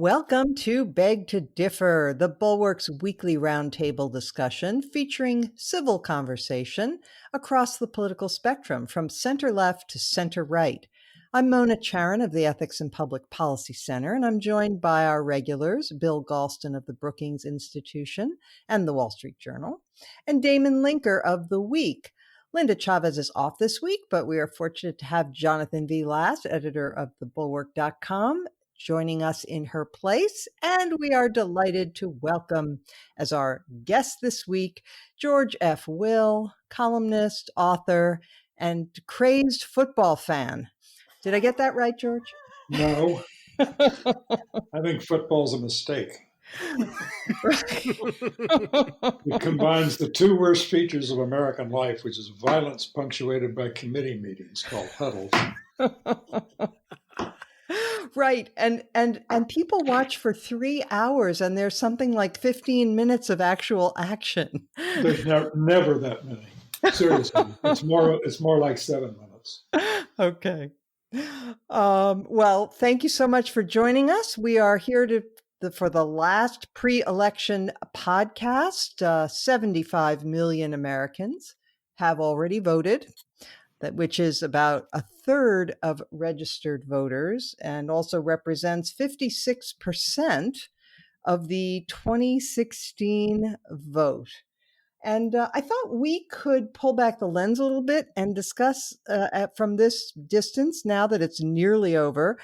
Welcome to Beg to Differ, the Bulwark's weekly roundtable discussion featuring civil conversation across the political spectrum, from center left to center right. I'm Mona Charan of the Ethics and Public Policy Center, and I'm joined by our regulars, Bill Galston of the Brookings Institution and the Wall Street Journal, and Damon Linker of The Week. Linda Chavez is off this week, but we are fortunate to have Jonathan V. Last, editor of thebulwark.com, joining us in her place. And we are delighted to welcome as our guest this week, George F. Will, columnist, author, and crazed football fan. Did I get that right, George? No. I think football's a mistake. It combines the two worst features of American life, which is violence punctuated by committee meetings called huddles. Right. And people watch for 3 hours and there's something like 15 minutes of actual action. There's never that many. Seriously. It's more like 7 minutes. Okay. Well, thank you so much for joining us. We are here for the last pre-election podcast. 75 million Americans have already voted, which is about a third of registered voters and also represents 56% of the 2016 vote. And I thought we could pull back the lens a little bit and discuss from this distance, now that it's nearly over,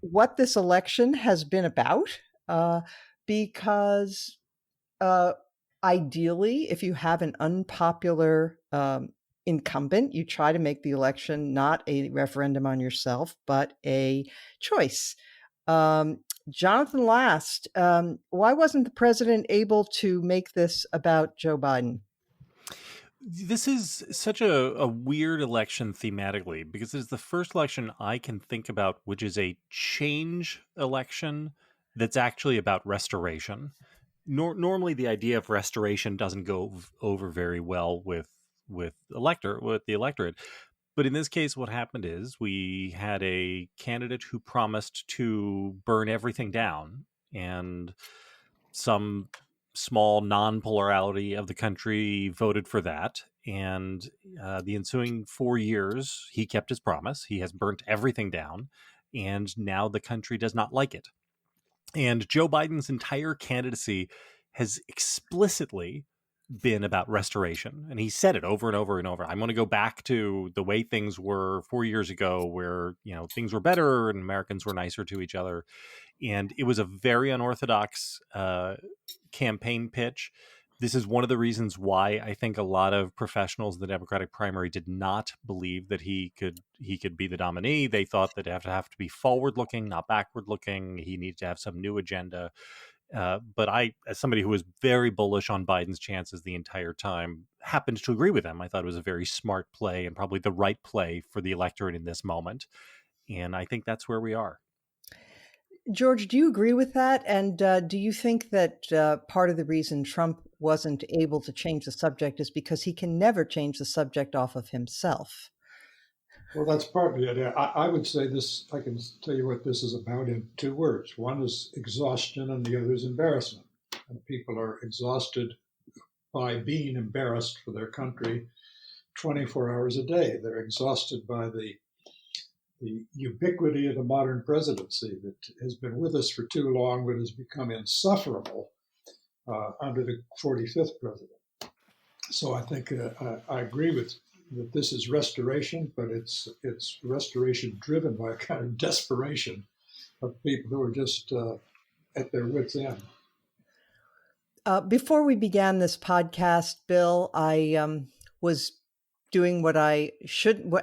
what this election has been about. Because ideally, if you have an unpopular incumbent, you try to make the election not a referendum on yourself, but a choice. Jonathan Last, why wasn't the president able to make this about Joe Biden? This is such a weird election thematically, because it's the first election I can think about which is a change election that's actually about restoration. Normally, the idea of restoration doesn't go over very well with the electorate. But in this case, what happened is we had a candidate who promised to burn everything down, and some small non-plurality of the country voted for that. And the ensuing 4 years, he kept his promise. He has burnt everything down, and now the country does not like it. And Joe Biden's entire candidacy has explicitly been about restoration. And he said it over and over and over. I'm going to go back to the way things were 4 years ago, where, things were better and Americans were nicer to each other. And it was a very unorthodox campaign pitch. This is one of the reasons why I think a lot of professionals in the Democratic primary did not believe that he could be the nominee. They thought that it have to be forward-looking, not backward-looking. He needed to have some new agenda. But I, as somebody who was very bullish on Biden's chances the entire time, happened to agree with him. I thought it was a very smart play and probably the right play for the electorate in this moment. And I think that's where we are. George, do you agree with that? And do you think that part of the reason Trump wasn't able to change the subject is because he can never change the subject off of himself? Well, that's partly it. I would say this, I can tell you what this is about in 2 words. One is exhaustion and the other is embarrassment. And people are exhausted by being embarrassed for their country 24 hours a day. They're exhausted by the ubiquity of the modern presidency that has been with us for too long, but has become insufferable under the 45th president. So I think I agree with that this is restoration, but it's restoration driven by a kind of desperation of people who are just at their wits' end. Before we began this podcast, Bill, I was doing what I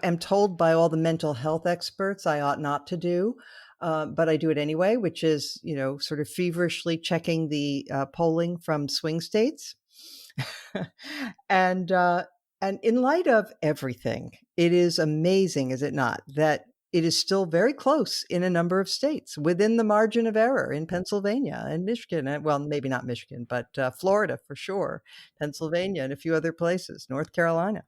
am told by all the mental health experts I ought not to do, but I do it anyway, which is, sort of feverishly checking the polling from swing states. And in light of everything, it is amazing, is it not, that it is still very close in a number of states within the margin of error in Pennsylvania and Michigan. Well, maybe not Michigan, but Florida for sure, Pennsylvania and a few other places, North Carolina.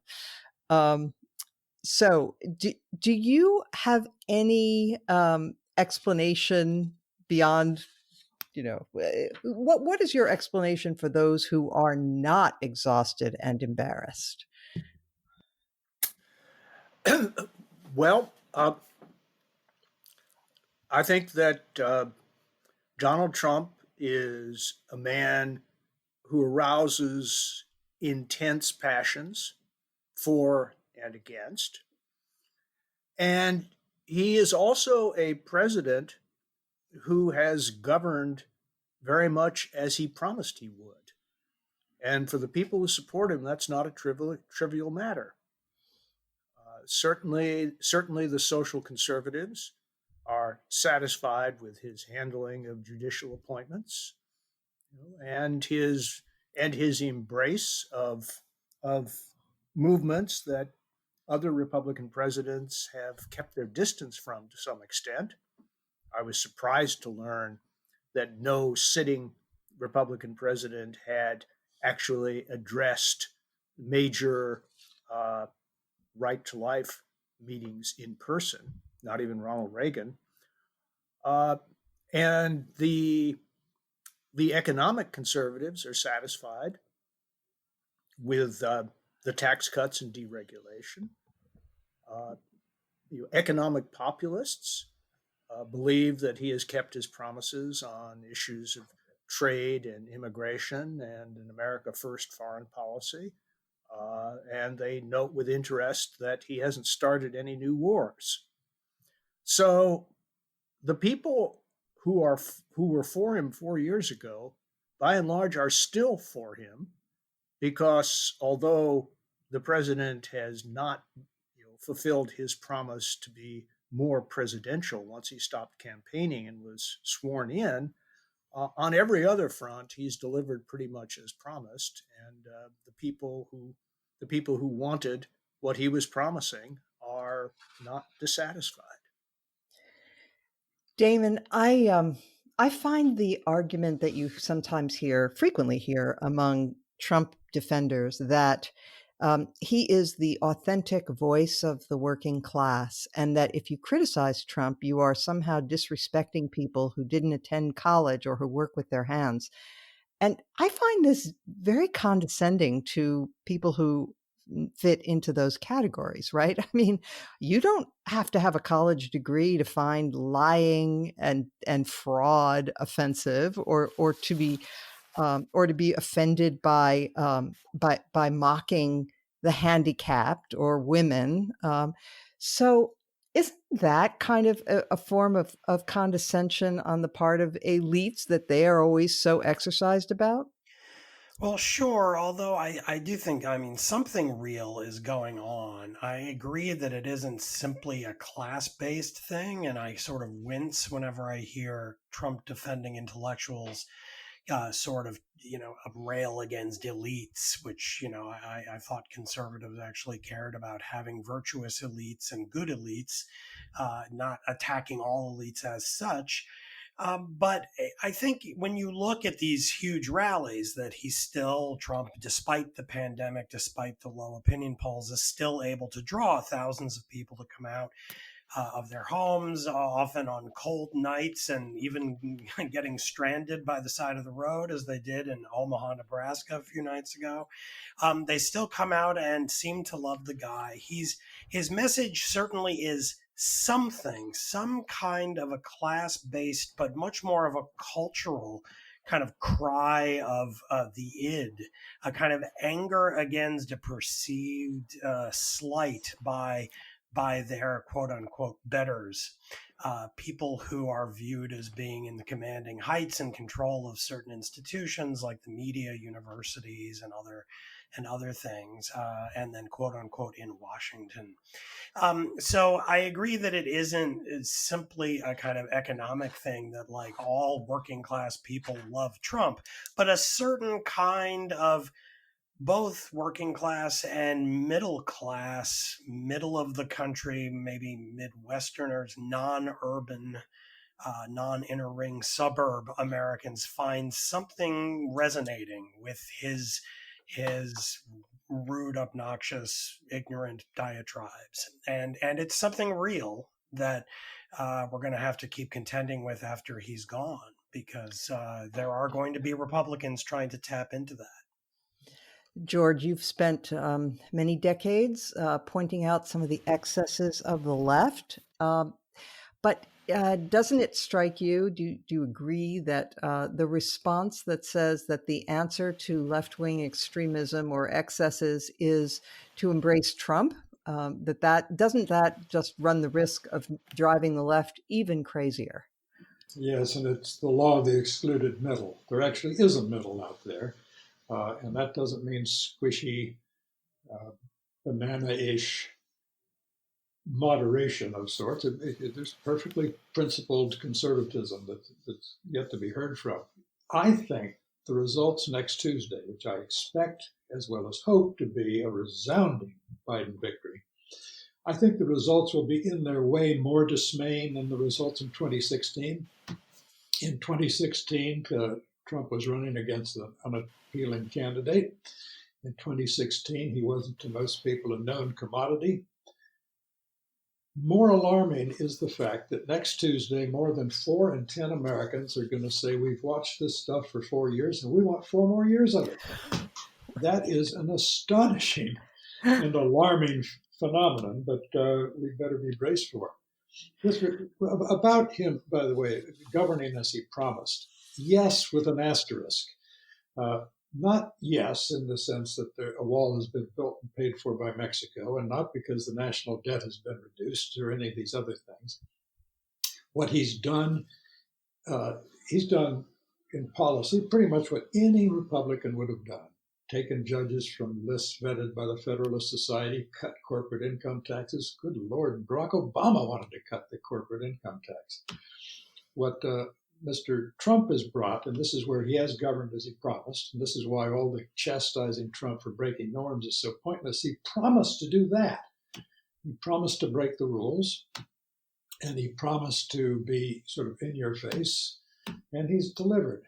So do you have any explanation beyond, what is your explanation for those who are not exhausted and embarrassed? Well, I think that Donald Trump is a man who arouses intense passions for and against. And he is also a president who has governed very much as he promised he would. And for the people who support him, that's not a trivial matter. Certainly, the social conservatives are satisfied with his handling of judicial appointments, and his embrace of movements that other Republican presidents have kept their distance from to some extent. I was surprised to learn that no sitting Republican president had actually addressed major right to life meetings in person, not even Ronald Reagan. And the economic conservatives are satisfied with the tax cuts and deregulation. Economic populists believe that he has kept his promises on issues of trade and immigration and an America First foreign policy. And they note with interest that he hasn't started any new wars. So the people who were for him 4 years ago, by and large, are still for him, because although the president has not fulfilled his promise to be more presidential once he stopped campaigning and was sworn in, on every other front he's delivered pretty much as promised, and the people who wanted what he was promising are not dissatisfied. Damon, I find the argument that you sometimes frequently hear among Trump defenders, that he is the authentic voice of the working class, and that if you criticize Trump, you are somehow disrespecting people who didn't attend college or who work with their hands. And I find this very condescending to people who fit into those categories, right? I mean, you don't have to have a college degree to find lying and fraud offensive, or to be offended by mocking the handicapped or women. So isn't that kind of a form of condescension on the part of elites that they are always so exercised about? Well, sure. Although I do think, I mean, something real is going on. I agree that it isn't simply a class based thing. And I sort of wince whenever I hear Trump defending intellectuals sort of, rail against elites, which, I thought conservatives actually cared about having virtuous elites and good elites, not attacking all elites as such. But I think when you look at these huge rallies that Trump, despite the pandemic, despite the low opinion polls, is still able to draw thousands of people to come out of their homes, often on cold nights, and even getting stranded by the side of the road, as they did in Omaha, Nebraska a few nights ago. They still come out and seem to love the guy. His message certainly is some kind of a class-based, but much more of a cultural kind of cry of the id, a kind of anger against a perceived slight by their quote unquote betters, people who are viewed as being in the commanding heights and control of certain institutions like the media, universities, and other things, and then quote unquote in Washington. So I agree that it's simply a kind of economic thing that like all working class people love Trump, but a certain kind of both working class and middle class, middle of the country, maybe Midwesterners, non-urban, non-inner ring suburb Americans find something resonating with his rude, obnoxious, ignorant diatribes, and it's something real that we're going to have to keep contending with after he's gone, because there are going to be Republicans trying to tap into that. George, you've spent many decades pointing out some of the excesses of the left. But doesn't it strike you, do you agree that the response that says that the answer to left-wing extremism or excesses is to embrace Trump, that doesn't that just run the risk of driving the left even crazier? Yes, and it's the law of the excluded middle. There actually is a middle out there, and that doesn't mean squishy, banana-ish moderation of sorts. There's perfectly principled conservatism that's yet to be heard from. I think the results next Tuesday, which I expect as well as hope to be a resounding Biden victory, I think the results will be in their way more dismaying than the results in 2016. In 2016, Trump was running against an unappealing candidate. In 2016, he wasn't to most people a known commodity. More alarming is the fact that next Tuesday, more than 4 in 10 Americans are going to say, we've watched this stuff for 4 years and we want 4 more years of it. That is an astonishing and alarming phenomenon, but we better be braced for it. About him, by the way, governing as he promised, yes, with an asterisk. Not yes, in the sense that a wall has been built and paid for by Mexico, and not because the national debt has been reduced or any of these other things. What he's done in policy pretty much what any Republican would have done. Taken judges from lists vetted by the Federalist Society, cut corporate income taxes. Good Lord, Barack Obama wanted to cut the corporate income tax. What Mr. Trump has brought, and this is where he has governed as he promised, and this is why all the chastising Trump for breaking norms is so pointless. He promised to do that. He promised to break the rules, and he promised to be sort of in your face, and he's delivered.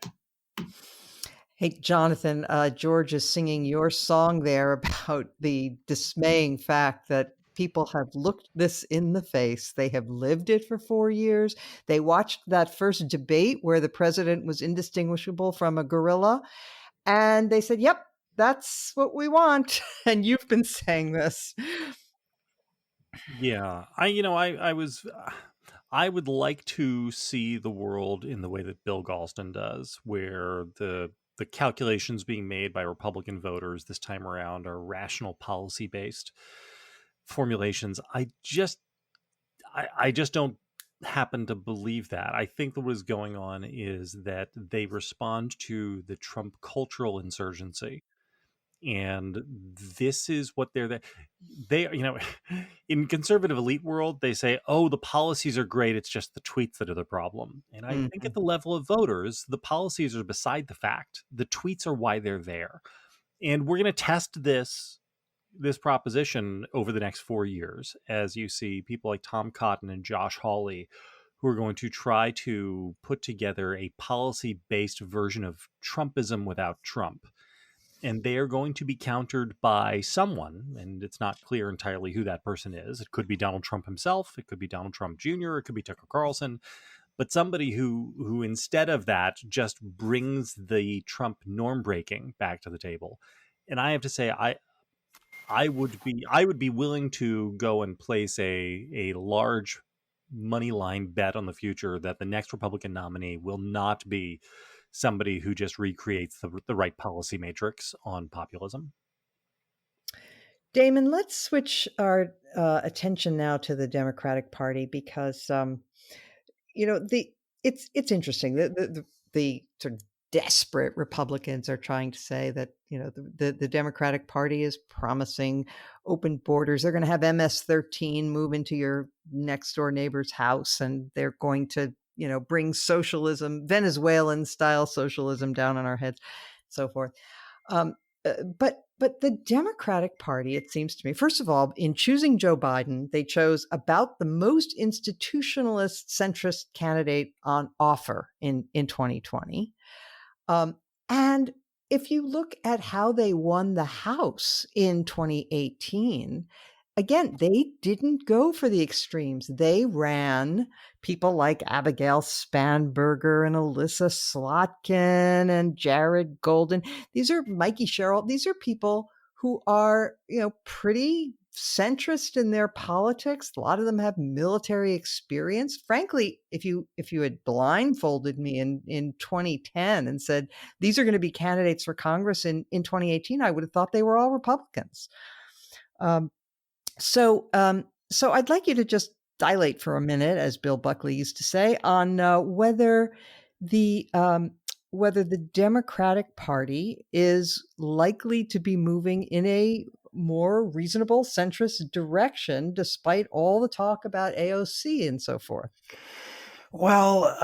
Hey, Jonathan, George is singing your song there about the dismaying fact that people have looked this in the face. They have lived it for 4 years. They watched that first debate where the president was indistinguishable from a gorilla. And they said, yep, that's what we want. And you've been saying this. Yeah, I would like to see the world in the way that Bill Galston does, where the calculations being made by Republican voters this time around are rational policy based formulations. I just don't happen to believe that. I think that what is going on is that they respond to the Trump cultural insurgency. And this is what they in conservative elite world, they say, oh, the policies are great, it's just the tweets that are the problem. And I think at the level of voters, the policies are beside the fact. The tweets are why they're there. And we're going to test this proposition over the next 4 years, as you see people like Tom Cotton and Josh Hawley, who are going to try to put together a policy-based version of Trumpism without Trump. And they are going to be countered by someone, and it's not clear entirely who that person is. It could be Donald Trump himself, it could be Donald Trump Jr., it could be Tucker Carlson, but somebody who instead of that just brings the Trump norm breaking back to the table. And I have to say, I would be willing to go and place a large money line bet on the future that the next Republican nominee will not be somebody who just recreates the right policy matrix on populism. Damon, let's switch our attention now to the Democratic Party because, it's interesting. The sort of desperate Republicans are trying to say that, the Democratic Party is promising open borders. They're going to have MS-13 move into your next door neighbor's house, and they're going to bring socialism, Venezuelan style socialism down on our heads, so forth. But the Democratic Party, it seems to me, first of all, in choosing Joe Biden, they chose about the most institutionalist centrist candidate on offer in 2020. And if you look at how they won the House in 2018, again, they didn't go for the extremes. They ran people like Abigail Spanberger and Alyssa Slotkin and Jared Golden. These are Mikey Sherrill. These are people who are, pretty centrist in their politics. A lot of them have military experience. Frankly, if you had blindfolded me in 2010 and said these are going to be candidates for Congress in 2018, I would have thought they were all Republicans. So I'd like you to just dilate for a minute, as Bill Buckley used to say, on whether the Democratic Party is likely to be moving in a more reasonable centrist direction, despite all the talk about AOC and so forth. Well,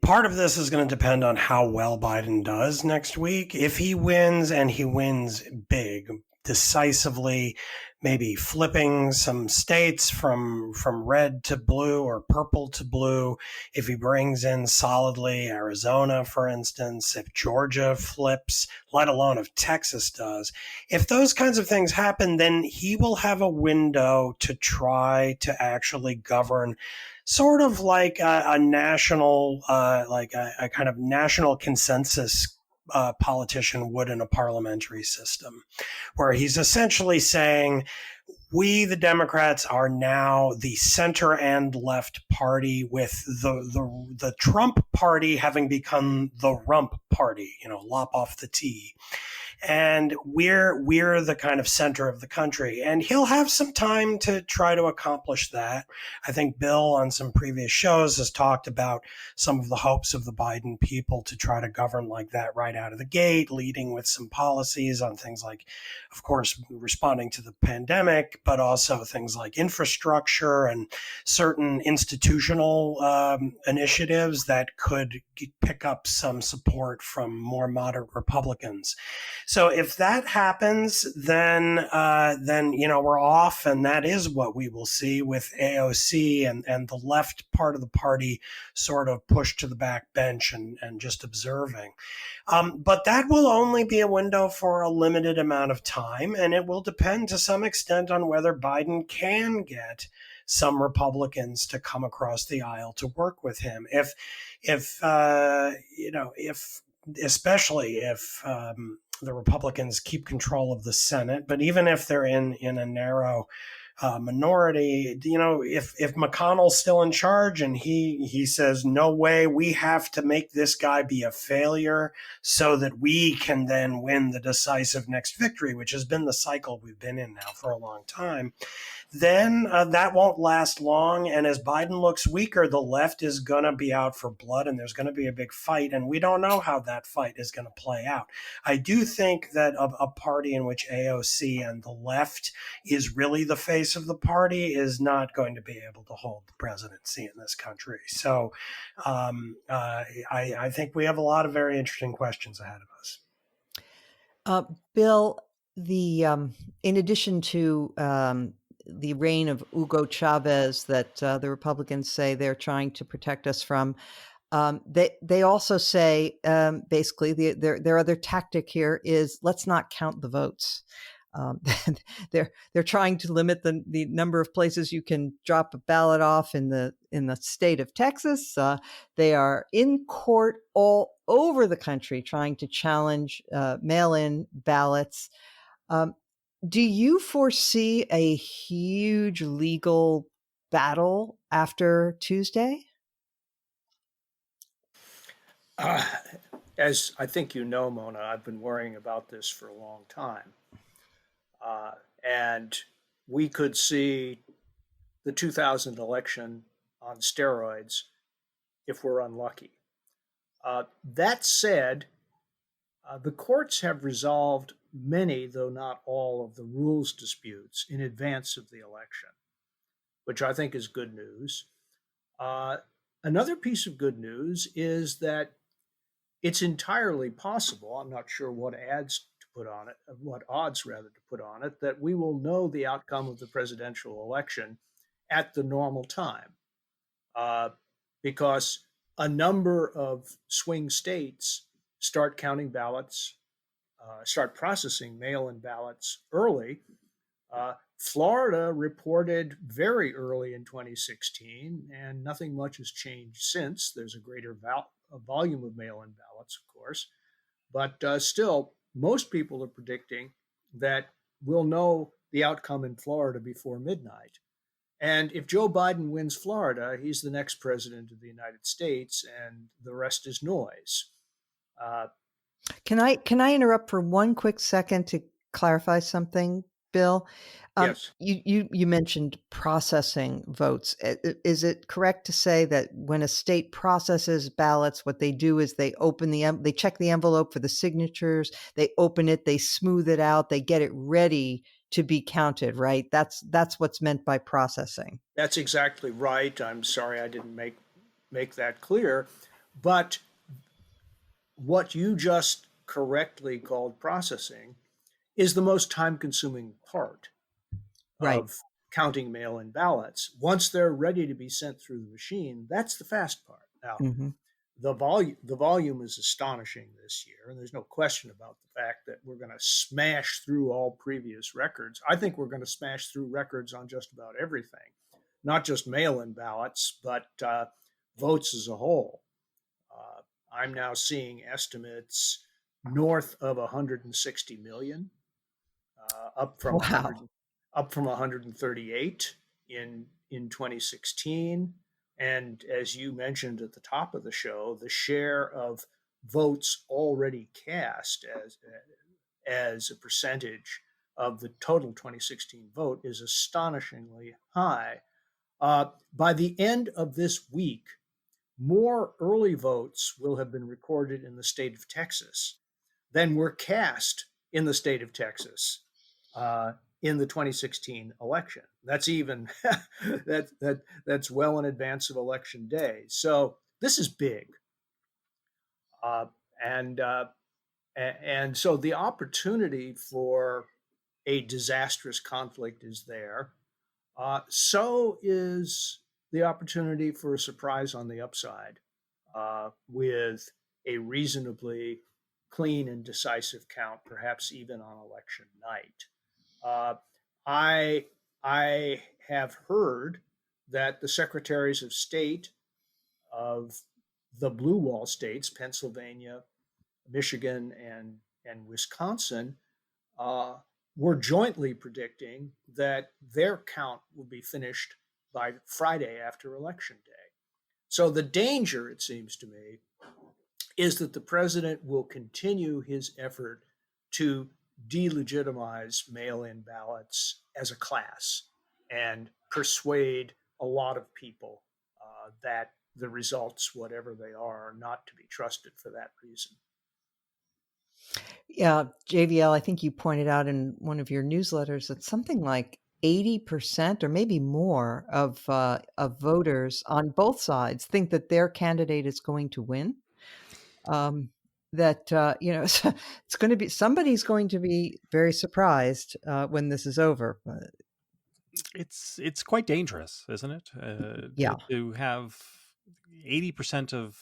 part of this is going to depend on how well Biden does next week. If he wins, and he wins big, decisively, maybe flipping some states from red to blue or purple to blue, if he brings in solidly Arizona, for instance, if Georgia flips, let alone if Texas does, if those kinds of things happen, then he will have a window to try to actually govern sort of like a national, like a kind of national consensus politician would in a parliamentary system, where he's essentially saying, we, the Democrats, are now the center and left party, with the Trump party having become the rump party, lop off the T. And we're the kind of center of the country. And he'll have some time to try to accomplish that. I think Bill on some previous shows has talked about some of the hopes of the Biden people to try to govern like that right out of the gate, leading with some policies on things like, of course, responding to the pandemic, but also things like infrastructure and certain institutional initiatives that could pick up some support from more moderate Republicans. So if that happens, then we're off, and that is what we will see with AOC and the left part of the party sort of pushed to the back bench and just observing. But that will only be a window for a limited amount of time, and it will depend to some extent on whether Biden can get some Republicans to come across the aisle to work with him. Especially if the Republicans keep control of the Senate, but even if they're in a narrow minority, if McConnell's still in charge and he says, no way, we have to make this guy be a failure so that we can then win the decisive next victory, which has been the cycle we've been in now for a long time, then that won't last long. And as Biden looks weaker, the left is going to be out for blood, and there's going to be a big fight. And we don't know how that fight is going to play out. I do think that a party in which AOC and the left is really the face of the party is not going to be able to hold the presidency in this country. So I think we have a lot of very interesting questions ahead of us. Bill, in addition to the reign of Hugo Chavez that the Republicans say they're trying to protect us from, they also say basically their other tactic here is let's not count the votes. They're trying to limit the number of places you can drop a ballot off in the state of Texas. They are in court all over the country trying to challenge mail-in ballots. Do you foresee a huge legal battle after Tuesday? As I think you know, Mona, I've been worrying about this for a long time. And we could see the 2000 election on steroids if we're unlucky. That said, the courts have resolved many, though not all, of the rules disputes in advance of the election, which I think is good news. Another piece of good news is that it's entirely possible, I'm not sure what odds to put on it, that we will know the outcome of the presidential election at the normal time. Because a number of swing states start counting ballots, start processing mail-in ballots early, Florida reported very early in 2016, and nothing much has changed since. There's a greater volume of mail in ballots, of course, but still, most people are predicting that we'll know the outcome in Florida before midnight. And if Joe Biden wins Florida, he's the next president of the United States, and the rest is noise. Uh, Can I interrupt for one quick second to clarify something, Bill? yes, You mentioned processing votes. Is it correct to say that when a state processes ballots, what they do is they check the envelope for the signatures, they open it, they smooth it out, they get it ready to be counted, right? That's what's meant by processing. that's exactly right. I'm sorry I didn't make that clear, but what you just correctly called processing is the most time-consuming part Right. of counting mail-in ballots. Once they're ready to be sent through the machine, that's the fast part. Now, Hmm. the volume is astonishing this year, and there's no question about the fact that we're going to smash through all previous records. I think we're going to smash through records on just about everything, not just mail-in ballots, but votes as a whole. Uh, I'm now seeing estimates north of 160 million, up from Wow. 138 in 2016. And as you mentioned at the top of the show, the share of votes already cast as a percentage of the total 2016 vote is astonishingly high. By the end of this week, more early votes will have been recorded in the state of Texas than were cast in the state of Texas uh, in the 2016 election. That's even that's well in advance of election day. So this is big, uh, and uh, and so the opportunity for a disastrous conflict is there. So is the opportunity for a surprise on the upside with a reasonably clean and decisive count, perhaps even on election night. Uh, I I have heard that the secretaries of state of the blue wall states, Pennsylvania, Michigan, and Wisconsin, uh, were jointly predicting that their count will be finished by Friday after Election Day. So the danger, it seems to me, is that the president will continue his effort to delegitimize mail in ballots as a class and persuade a lot of people that the results, whatever they are not to be trusted for that reason. Yeah, JVL, I think you pointed out in one of your newsletters that something like 80% or maybe more of voters on both sides think that their candidate is going to win. Um, that it's going to be somebody's going to be very surprised when this is over. But It's quite dangerous, isn't it? yeah, To have 80% of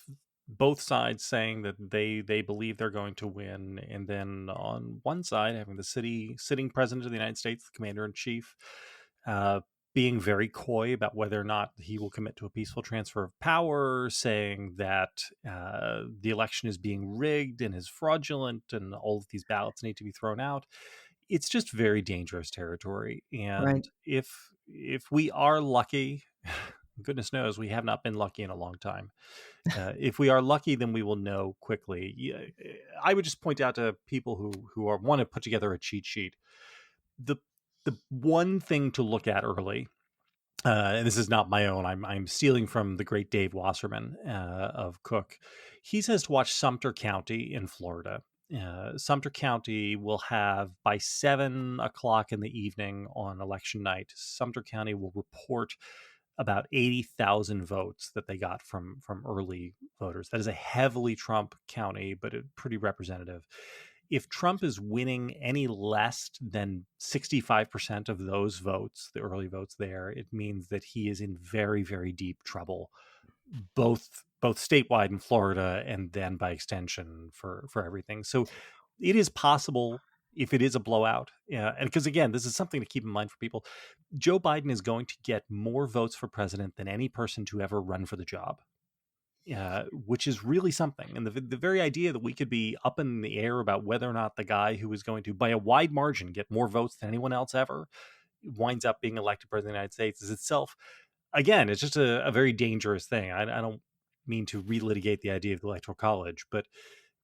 both sides saying that they believe they're going to win, and then on one side having the sitting president of the United States, the commander in chief, uh, being very coy about whether or not he will commit to a peaceful transfer of power, saying that the election is being rigged and is fraudulent, and all of these ballots need to be thrown out. It's just very dangerous territory. right. And if we are lucky, goodness knows we have not been lucky in a long time. If we are lucky, then we will know quickly. I would just point out to people who are want to put together a cheat sheet. The the one thing to look at early, and this is not my own. I'm stealing from the great Dave Wasserman of Cook. He says to watch Sumter County in Florida. Sumter County will have by 7 o'clock in the evening on election night. Sumter County will report about 80,000 votes that they got from early voters. That is a heavily Trump county, but pretty representative. If Trump is winning any less than 65% of those votes, the early votes there, it means that he is in very, very deep trouble, both statewide in Florida and then by extension for everything. So it is possible if it is a blowout. And because, again, this is something to keep in mind for people. Joe Biden is going to get more votes for president than any person to ever run for the job. Which is really something. And the very idea that we could be up in the air about whether or not the guy who is going to, by a wide margin, get more votes than anyone else ever winds up being elected president of the United States is itself, again, it's just a very dangerous thing. I don't mean to relitigate the idea of the Electoral College, but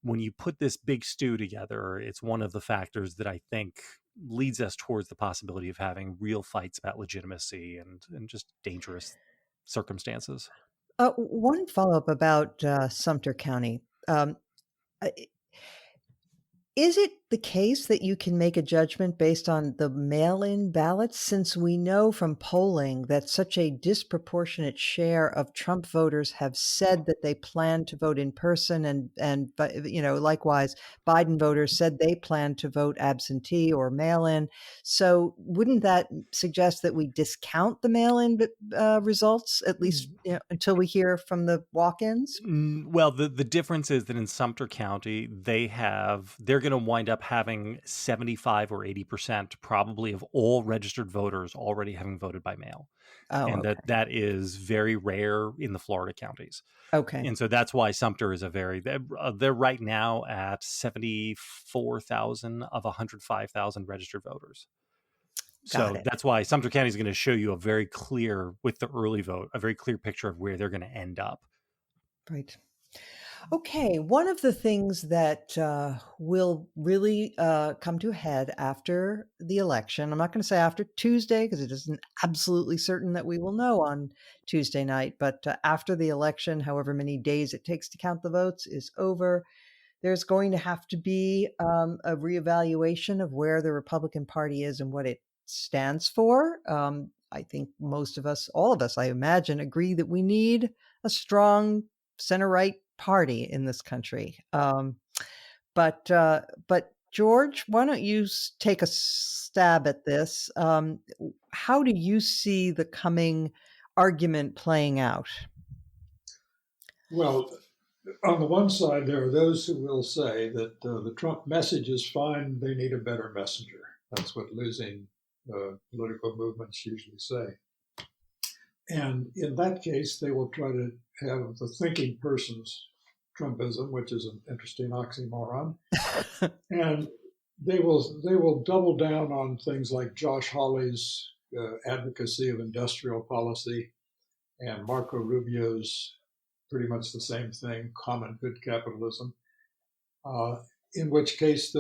when you put this big stew together, it's one of the factors that I think leads us towards the possibility of having real fights about legitimacy and just dangerous circumstances. One follow-up about Sumter County. I- Is it the case that you can make a judgment based on the mail-in ballots, since we know from polling that such a disproportionate share of Trump voters have said that they plan to vote in person, and likewise, Biden voters said they plan to vote absentee or mail-in. So wouldn't that suggest that we discount the mail-in results, at least until we hear from the walk-ins? Well, the difference is that in Sumter County, they're going to wind up having 75 or 80% probably of all registered voters already having voted by mail. Oh, And okay. that is very rare in the Florida counties. Okay. And so that's why Sumter is they're right now at 74,000 of 105,000 registered voters. Got So it. that's why Sumter County is going to show you with the early vote, a very clear picture of where they're going to end up. Right. Okay, one of the things that will really come to a head after the election, I'm not going to say after Tuesday because it isn't absolutely certain that we will know on Tuesday night, but after the election, however many days it takes to count the votes is over, there's going to have to be a reevaluation of where the Republican Party is and what it stands for. I think most of us, all of us, I imagine, agree that we need a strong center-right party in this country. But George, why don't you take a stab at this? How do you see the coming argument playing out? Well, on the one side, there are those who will say that the Trump message is fine, they need a better messenger. That's what losing political movements usually say. And in that case, they will try to have the thinking person's Trumpism, which is an interesting oxymoron. And they will double down on things like Josh Hawley's advocacy of industrial policy and Marco Rubio's pretty much the same thing, common good capitalism, in which case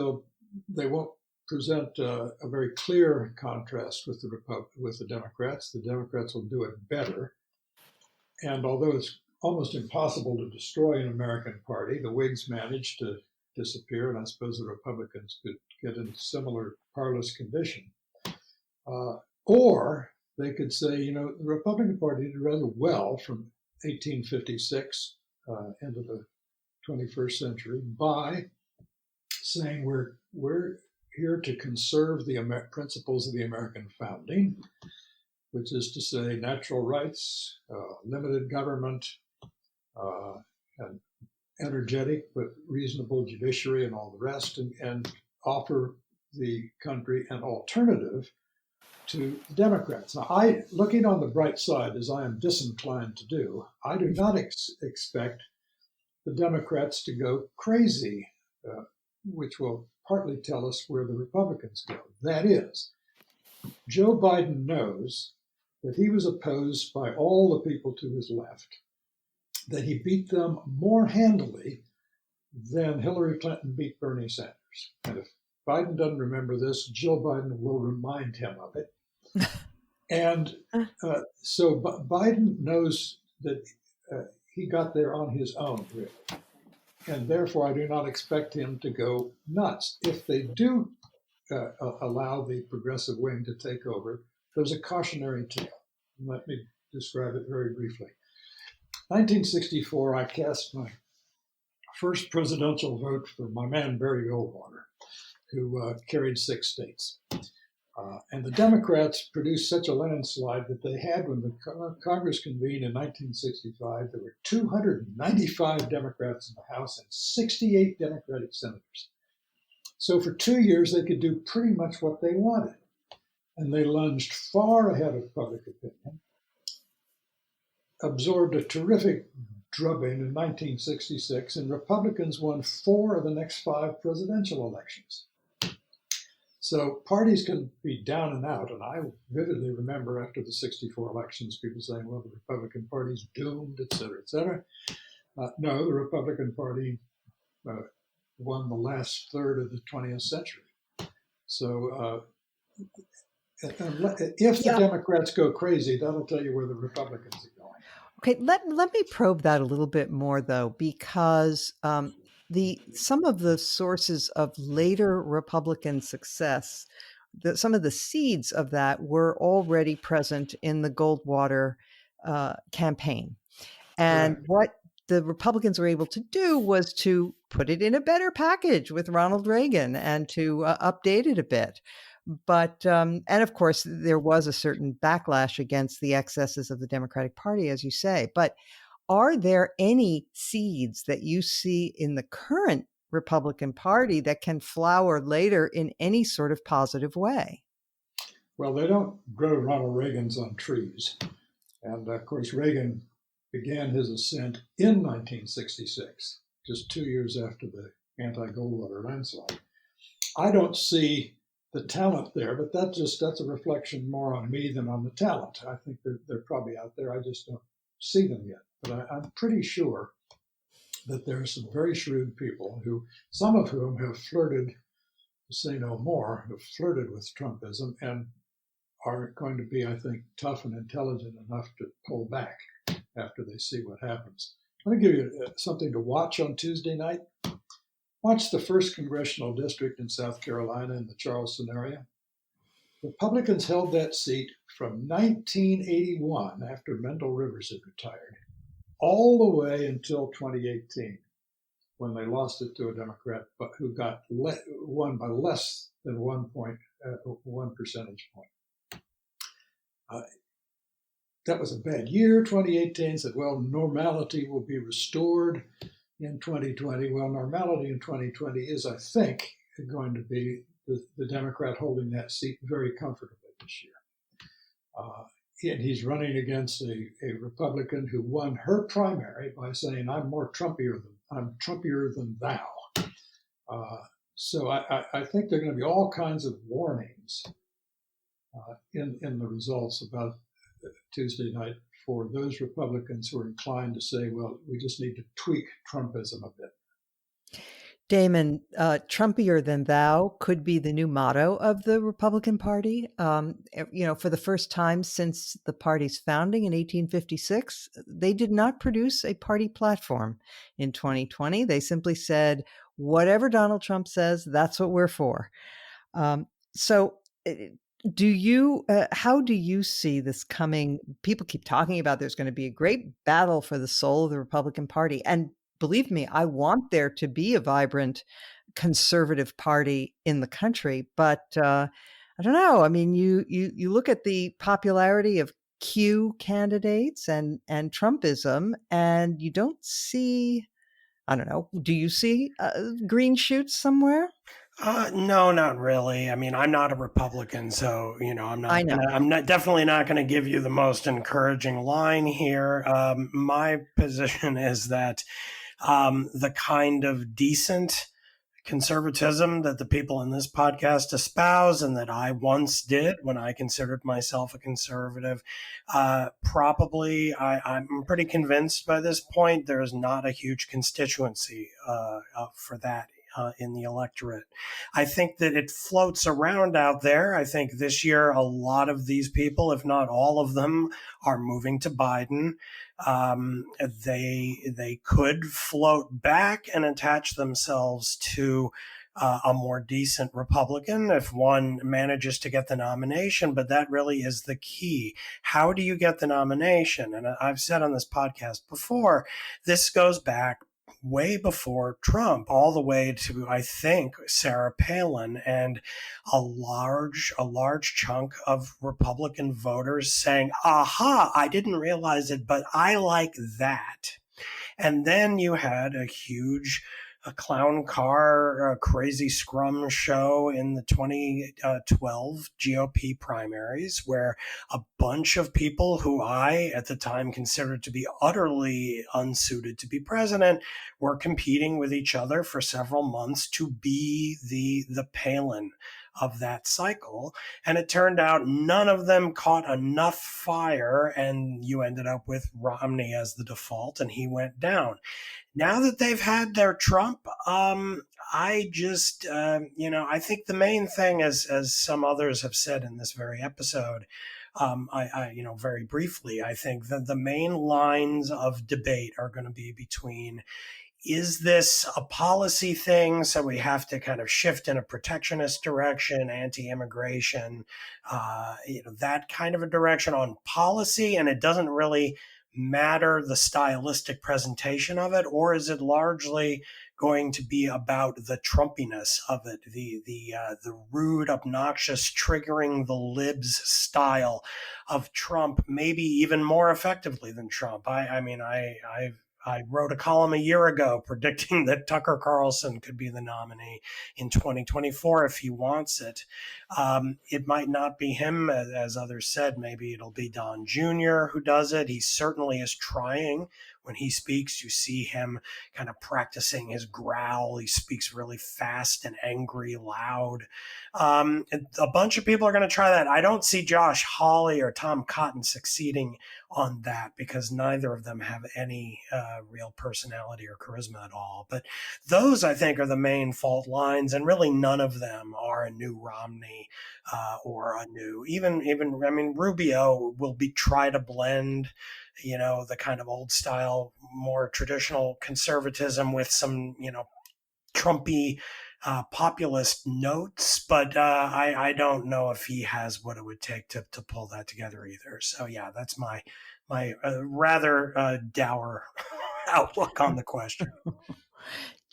they won't present a very clear contrast with the Democrats. The Democrats will do it better. And although it's almost impossible to destroy an American party, the Whigs managed to disappear, and I suppose the Republicans could get into similar parlous condition. Or they could say, the Republican Party did rather well from 1856 into the 21st century by saying we're here to conserve the principles of the American founding, which is to say natural rights, limited government, and energetic but reasonable judiciary and all the rest, and offer the country an alternative to the Democrats. Now, looking on the bright side, as I am disinclined to do, I do not expect the Democrats to go crazy, which will partly tell us where the Republicans go. That is, Joe Biden knows that he was opposed by all the people to his left, that he beat them more handily than Hillary Clinton beat Bernie Sanders. And if Biden doesn't remember this, Jill Biden will remind him of it. And so Biden knows that he got there on his own, really. And therefore, I do not expect him to go nuts. If they do allow the progressive wing to take over, there's a cautionary tale. Let me describe it very briefly. 1964, I cast my first presidential vote for my man, Barry Goldwater, who carried 6 states. And the Democrats produced such a landslide that they had, when the Congress convened in 1965, there were 295 Democrats in the House and 68 Democratic senators. So for 2 years, they could do pretty much what they wanted. And they lunged far ahead of public opinion, absorbed a terrific drubbing in 1966, and Republicans won 4 of the next 5 presidential elections. So parties can be down and out, and I vividly remember after the 64 elections, people saying, well, the Republican Party's doomed, et cetera, et cetera. No, the Republican Party won the last third of the 20th century. So if the Democrats go crazy, that'll tell you where the Republicans are going. Okay, let me probe that a little bit more, though, because some of the sources of later Republican success, some of the seeds of that were already present in the Goldwater campaign. And Correct. what the Republicans were able to do was to put it in a better package with Ronald Reagan and to update it a bit. But, and of course, there was a certain backlash against the excesses of the Democratic Party, as you say. But are there any seeds that you see in the current Republican Party that can flower later in any sort of positive way? Well, they don't grow Ronald Reagans on trees. And of course, Reagan began his ascent in 1966, just 2 years after the anti-Goldwater landslide. I don't see the talent there, but that's a reflection more on me than on the talent. I think they're probably out there. I just don't see them yet. But I'm pretty sure that there are some very shrewd people who, some of whom have flirted, to say no more, have flirted with Trumpism and are going to be, I think, tough and intelligent enough to pull back after they see what happens. Let me give you something to watch on Tuesday night. Watch the 1st Congressional District in South Carolina in the Charleston area. Republicans held that seat from 1981, after Mendel Rivers had retired, all the way until 2018, when they lost it to a Democrat who got won by less than 1 percentage point. That was a bad year. 2018 said, well, normality will be restored in 2020. Well, normality in 2020 is, I think, going to be the Democrat holding that seat very comfortably this year. And he's running against a Republican who won her primary by saying, I'm Trumpier than thou. So I think there are going to be all kinds of warnings in the results about Tuesday night for those Republicans who are inclined to say, well, we just need to tweak Trumpism a bit. Damon, Trumpier than thou could be the new motto of the Republican Party. For the first time since the party's founding in 1856, they did not produce a party platform in 2020. They simply said, whatever Donald Trump says, that's what we're for. How do you see this coming? People keep talking about there's going to be a great battle for the soul of the Republican Party. And believe me, I want there to be a vibrant conservative party in the country. But I don't know. I mean, you look at the popularity of Q candidates and Trumpism, and you don't see, I don't know, do you see green shoots somewhere? No, not really. I mean, I'm not a Republican, so I'm definitely not going to give you the most encouraging line here. My position is that the kind of decent conservatism that the people in this podcast espouse and that I once did when I considered myself a conservative, probably I'm pretty convinced by this point there's not a huge constituency for that in the electorate. I think that it floats around out there. I think this year a lot of these people, if not all of them, are moving to Biden. They could float back and attach themselves to a more decent Republican if one manages to get the nomination, but that really is the key. How do you get the nomination? And I've said on this podcast before, this goes back way before Trump, all the way to, I think, Sarah Palin and a large chunk of Republican voters saying, aha, I didn't realize it, but I like that. And then you had a huge a clown car, a crazy scrum show in the 2012 GOP primaries, where a bunch of people who I, at the time, considered to be utterly unsuited to be president were competing with each other for several months to be the Palin of that cycle. And it turned out none of them caught enough fire, and you ended up with Romney as the default, and he went down. Now that they've had their Trump, I just, I think the main thing, as some others have said in this very episode, very briefly, I think that the main lines of debate are going to be between, is this a policy thing? So we have to kind of shift in a protectionist direction, anti-immigration, that kind of a direction on policy, and it doesn't really matter the stylistic presentation of it, or is it largely going to be about the Trumpiness of it, the rude, obnoxious, triggering the libs style of Trump, maybe even more effectively than Trump? I wrote a column a year ago predicting that Tucker Carlson could be the nominee in 2024 if he wants it. It might not be him, as others said. Maybe it'll be Don Jr. who does it. He certainly is trying. When he speaks, you see him kind of practicing his growl. He speaks really fast and angry, loud. And a bunch of people are going to try that. I don't see Josh Hawley or Tom Cotton succeeding on that because neither of them have any real personality or charisma at all. But those, I think, are the main fault lines, and really none of them are a new Romney or a new, Rubio will try to blend, the kind of old style, more traditional conservatism with some, Trumpy populist notes, but I don't know if he has what it would take to pull that together either. So yeah, that's my rather dour outlook on the question.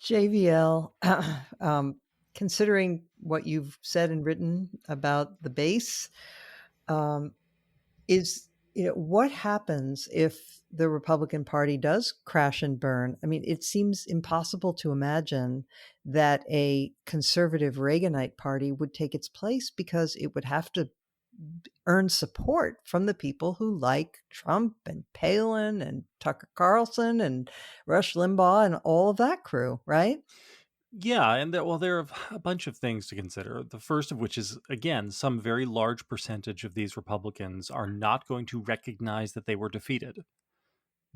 JVL, considering what you've said and written about the base, what happens if the Republican Party does crash and burn? I mean, it seems impossible to imagine that a conservative Reaganite party would take its place, because it would have to earn support from the people who like Trump and Palin and Tucker Carlson and Rush Limbaugh and all of that crew, right? Yeah, and there are a bunch of things to consider. The first of which is, again, some very large percentage of these Republicans are not going to recognize that they were defeated.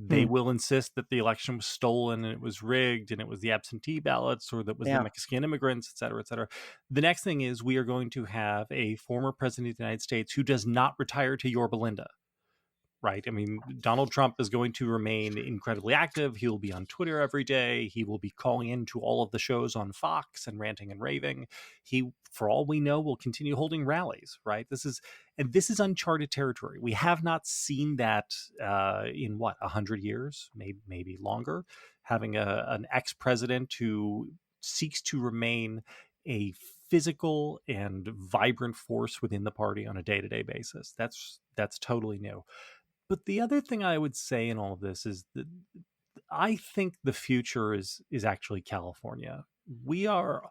They will insist that the election was stolen and it was rigged and it was the absentee ballots, or that was the Mexican immigrants, et cetera, et cetera. The next thing is, we are going to have a former president of the United States who does not retire to Yorba Linda. Right. I mean, Donald Trump is going to remain incredibly active. He will be on Twitter every day. He will be calling into all of the shows on Fox and ranting and raving. He, for all we know, will continue holding rallies. Right. This is uncharted territory. We have not seen that in 100 years, maybe longer. Having an ex-president who seeks to remain a physical and vibrant force within the party on a day-to-day basis. That's totally new. But the other thing I would say in all of this is that I think the future is actually California. We are,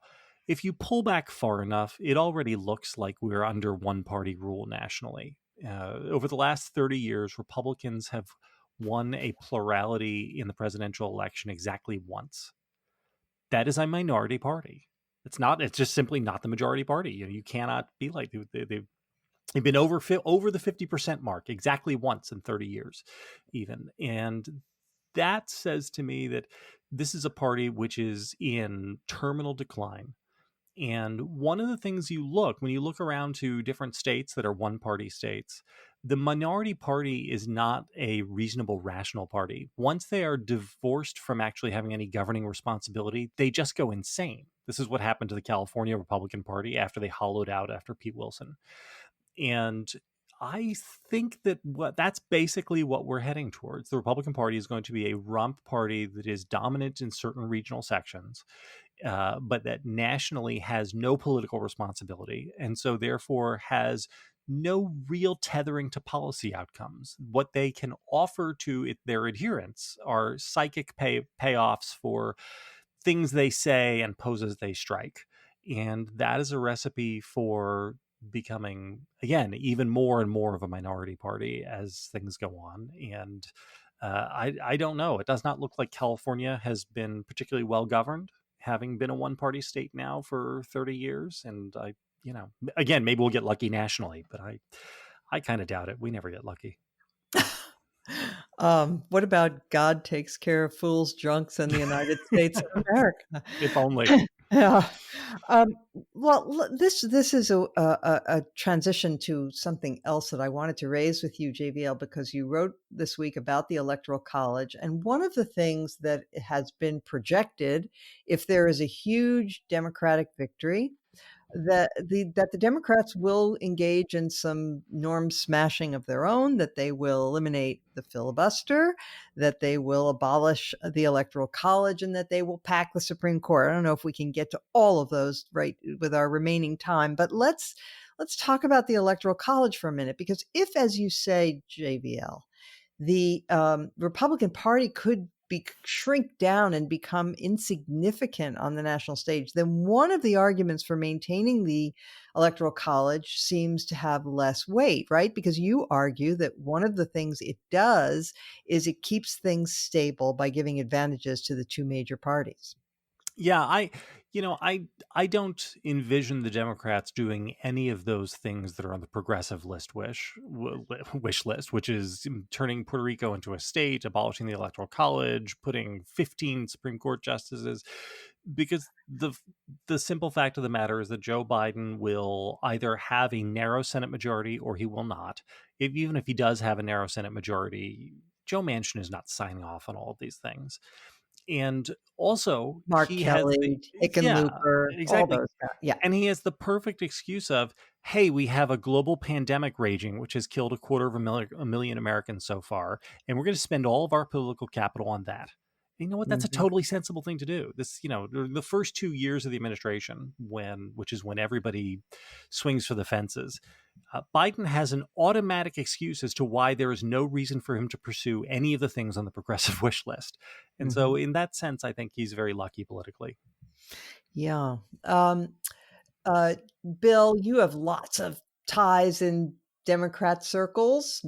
if you pull back far enough, it already looks like we're under one-party rule nationally. Over the last 30 years, Republicans have won a plurality in the presidential election exactly once. That is a minority party. It's just simply not the majority party. You cannot be like they've been over the 50% mark exactly once in 30 years, even. And that says to me that this is a party which is in terminal decline. And one of the things when you look around to different states that are one-party states, the minority party is not a reasonable, rational party. Once they are divorced from actually having any governing responsibility, they just go insane. This is what happened to the California Republican Party after they hollowed out after Pete Wilson. And I think that's basically what we're heading towards. The Republican Party is going to be a rump party that is dominant in certain regional sections, but that nationally has no political responsibility, and so therefore has no real tethering to policy outcomes. What they can offer to their adherents are psychic payoffs for things they say and poses they strike. And that is a recipe for becoming, again, even more and more of a minority party as things go on. And I don't know. It does not look like California has been particularly well governed, having been a one-party state now for 30 years. And again, maybe we'll get lucky nationally, but I kind of doubt it. We never get lucky. What about God takes care of fools, drunks, in the United States of America? If only. Yeah. Um, well, this is a transition to something else that I wanted to raise with you, JVL, because you wrote this week about the Electoral College, and one of the things that has been projected, if there is a huge Democratic victory, that the Democrats will engage in some norm smashing of their own, that they will eliminate the filibuster, that they will abolish the Electoral College, and that they will pack the Supreme Court. I don't know if we can get to all of those right with our remaining time, but let's talk about the Electoral College for a minute, because if, as you say, JVL, the Republican Party could shrink down and become insignificant on the national stage, then one of the arguments for maintaining the Electoral College seems to have less weight, right? Because you argue that one of the things it does is it keeps things stable by giving advantages to the two major parties. Yeah, I don't envision the Democrats doing any of those things that are on the progressive wish list, which is turning Puerto Rico into a state, abolishing the Electoral College, putting 15 Supreme Court justices, because the simple fact of the matter is that Joe Biden will either have a narrow Senate majority or he will not. Even if he does have a narrow Senate majority, Joe Manchin is not signing off on all of these things. And also, Mark he has Kelly, yeah, Hickenlooper, all exactly. those guys. Yeah. And he has the perfect excuse of, hey, we have a global pandemic raging, which has killed 250,000 Americans so far, and we're going to spend all of our political capital on that. And you know what? That's a Mhm. totally sensible thing to do. The first 2 years of the administration, which is when everybody swings for the fences, Biden has an automatic excuse as to why there is no reason for him to pursue any of the things on the progressive wish list. And so, in that sense, I think he's very lucky politically. Yeah. Bill, you have lots of ties in Democratic circles.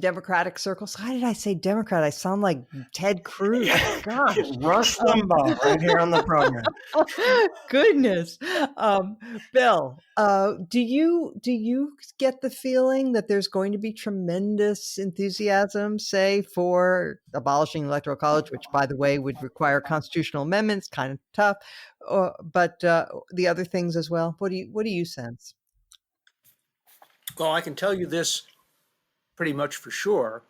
How did I say Democrat? I sound like Ted Cruz. Gosh. Rush Limbaugh right here on the program. Goodness. Bill, do you get the feeling that there's going to be tremendous enthusiasm, say, for abolishing the Electoral College, which, by the way, would require constitutional amendments, kind of tough, but the other things as well? What do you sense? Well, I can tell you this pretty much for sure,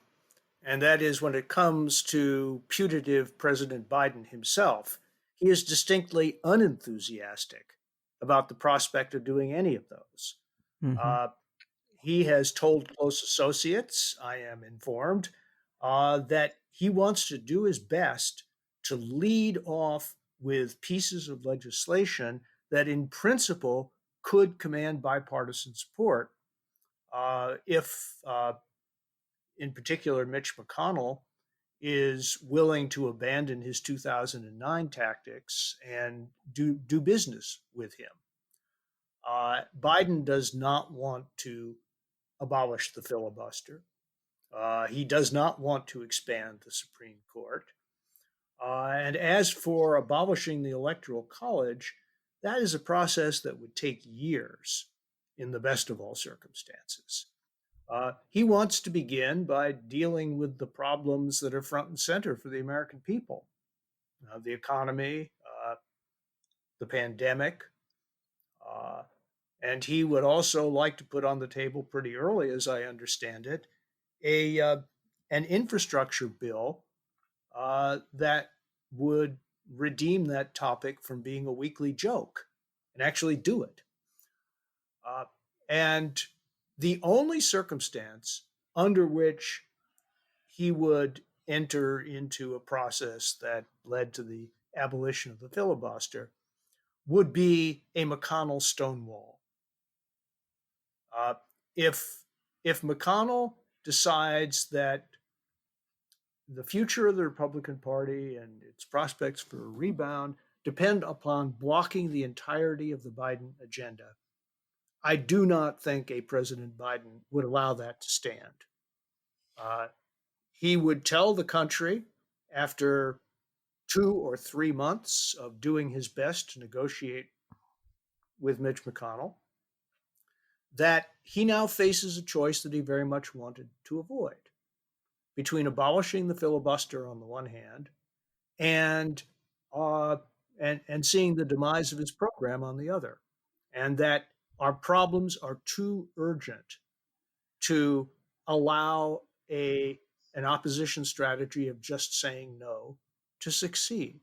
and that is when it comes to putative President Biden himself, he is distinctly unenthusiastic about the prospect of doing any of those. Mm-hmm. Uh, he has told close associates, I am informed, that he wants to do his best to lead off with pieces of legislation that, in principle, could command bipartisan support if in particular, Mitch McConnell is willing to abandon his 2009 tactics and do business with him. Biden does not want to abolish the filibuster. He does not want to expand the Supreme Court. And as for abolishing the Electoral College, that is a process that would take years in the best of all circumstances. He wants to begin by dealing with the problems that are front and center for the American people, the economy, the pandemic. Uh, and he would also like to put on the table pretty early, as I understand it, an infrastructure bill that would redeem that topic from being a weekly joke and actually do it. And the only circumstance under which he would enter into a process that led to the abolition of the filibuster would be a McConnell Stonewall. Uh, if McConnell decides that the future of the Republican Party and its prospects for a rebound depend upon blocking the entirety of the Biden agenda, I do not think a President Biden would allow that to stand. Uh, he would tell the country after 2 or 3 months of doing his best to negotiate with Mitch McConnell that he now faces a choice that he very much wanted to avoid between abolishing the filibuster on the one hand and uh, and seeing the demise of his program on the other, and that our problems are too urgent to allow an opposition strategy of just saying no to succeed.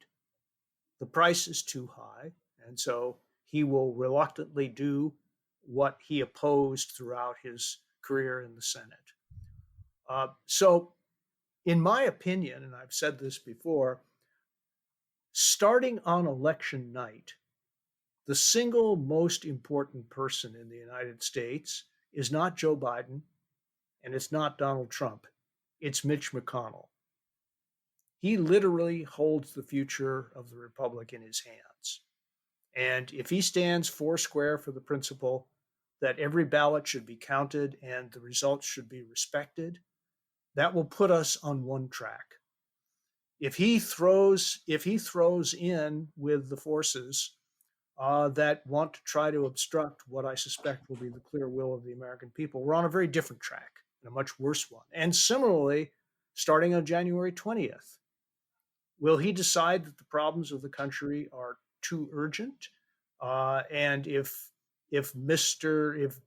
The price is too high, and so he will reluctantly do what he opposed throughout his career in the Senate. So, in my opinion, and I've said this before, starting on election night, the single most important person in the United States is not Joe Biden and it's not Donald Trump. It's Mitch McConnell. He literally holds the future of the republic in his hands. And if he stands foursquare for the principle that every ballot should be counted and the results should be respected, that will put us on one track. If he throws in with the forces that want to try to obstruct what I suspect will be the clear will of the American people, we're on a very different track, and a much worse one. And similarly, starting on January 20th, will he decide that the problems of the country are too urgent? And if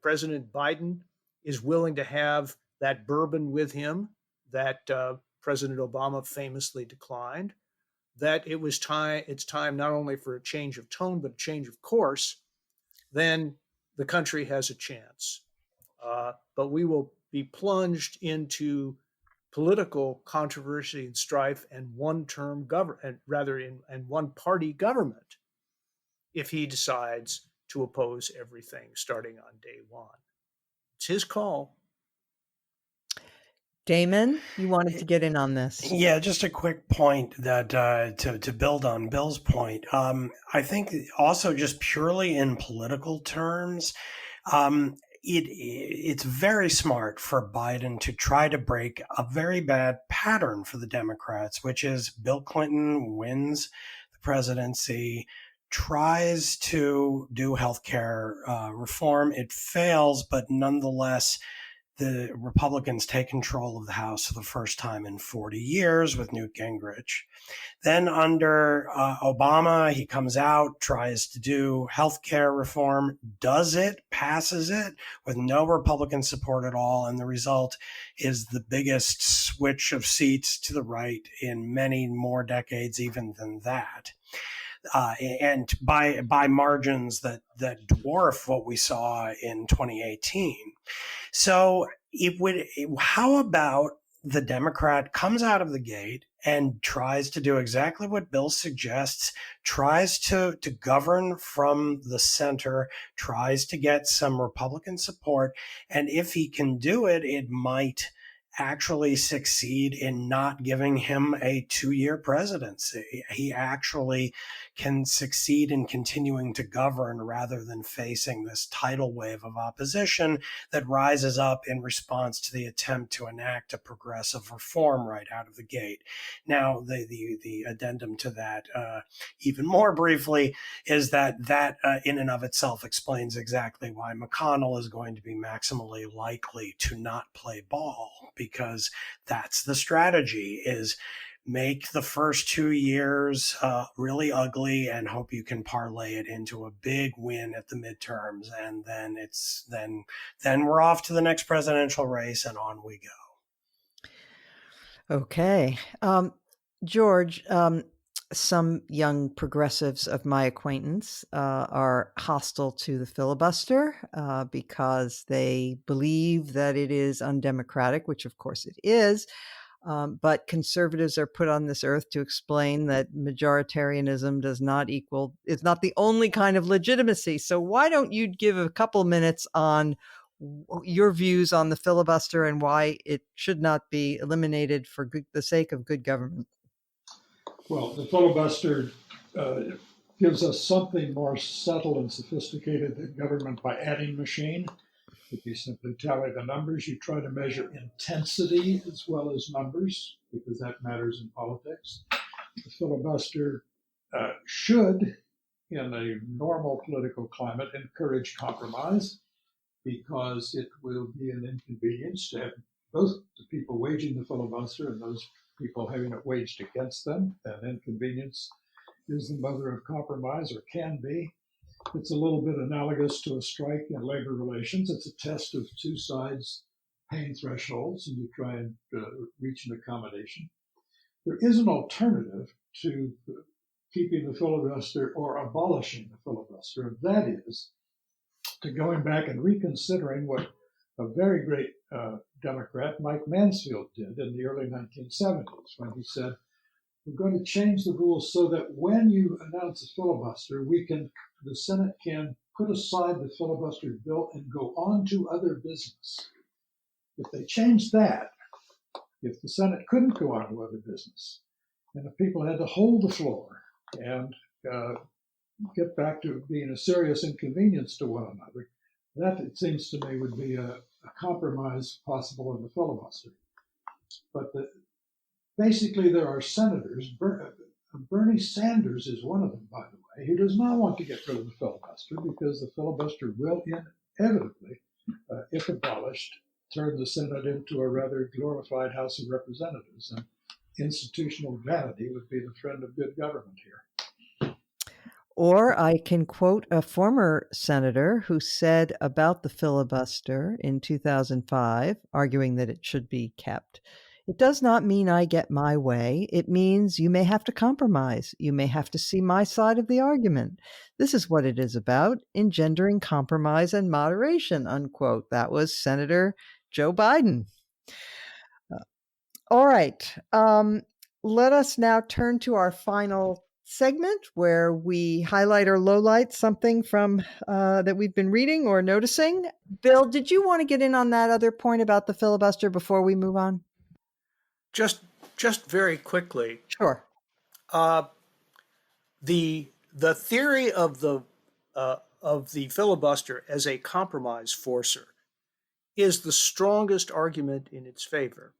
President Biden is willing to have that bourbon with him that President Obama famously declined, that it's time not only for a change of tone, but a change of course, then the country has a chance. But we will be plunged into political controversy and strife and one-term government, and one-party government, if he decides to oppose everything starting on day one. It's his call. Damon, you wanted to get in on this. Yeah, just a quick point that to build on Bill's point. I think also just purely in political terms, it's very smart for Biden to try to break a very bad pattern for the Democrats, which is Bill Clinton wins the presidency, tries to do healthcare reform. It fails, but nonetheless, the Republicans take control of the House for the first time in 40 years with Newt Gingrich. Then under Obama, he comes out, tries to do healthcare reform, does it, passes it with no Republican support at all. And the result is the biggest switch of seats to the right in many more decades even than that. And by margins that dwarf what we saw in 2018. So how about the Democrat comes out of the gate and tries to do exactly what Bill suggests, tries to govern from the center, tries to get some Republican support. And if he can do it, it might actually succeed in not giving him a 2-year presidency. He actually can succeed in continuing to govern rather than facing this tidal wave of opposition that rises up in response to the attempt to enact a progressive reform right out of the gate. Now, the addendum to that, even more briefly, is that in and of itself explains exactly why McConnell is going to be maximally likely to not play ball, because that's the strategy, is make the first 2 years really ugly and hope you can parlay it into a big win at the midterms. And then we're off to the next presidential race and on we go. Okay. George, some young progressives of my acquaintance are hostile to the filibuster because they believe that it is undemocratic, which of course it is. But conservatives are put on this earth to explain that majoritarianism is not the only kind of legitimacy. So why don't you give a couple minutes on your views on the filibuster and why it should not be eliminated for the sake of good government? Well, the filibuster gives us something more subtle and sophisticated than government by adding machine. If you simply tally the numbers, you try to measure intensity as well as numbers, because that matters in politics. The filibuster should, in a normal political climate, encourage compromise, because it will be an inconvenience to have both the people waging the filibuster and those people having it waged against them. An inconvenience is the mother of compromise, or can be. It's a little bit analogous to a strike in labor relations. It's a test of two sides' pain thresholds, and you try and reach an accommodation. There is an alternative to keeping the filibuster or abolishing the filibuster, and that is to going back and reconsidering what a very great Democrat, Mike Mansfield, did in the early 1970s, when he said, we're going to change the rules so that when you announce a filibuster, the Senate can put aside the filibuster bill and go on to other business. If they changed that, if the Senate couldn't go on to other business, and if people had to hold the floor and get back to being a serious inconvenience to one another, that, it seems to me, would be a compromise possible in the filibuster. But basically, there are senators, Bernie Sanders is one of them, by the way, who does not want to get rid of the filibuster, because the filibuster will inevitably, if abolished, turn the Senate into a rather glorified House of Representatives. And institutional vanity would be the friend of good government here. Or I can quote a former senator who said about the filibuster in 2005, arguing that it should be kept, "It does not mean I get my way. It means you may have to compromise. You may have to see my side of the argument. This is what it is about, engendering compromise and moderation," unquote. That was Senator Joe Biden. All right. Let us now turn to our final segment, where we highlight or lowlight something from that we've been reading or noticing. Bill, did you want to get in on that other point about the filibuster before we move on? Just very quickly, Sure. the theory of the filibuster as a compromise forcer is the strongest argument in its favor.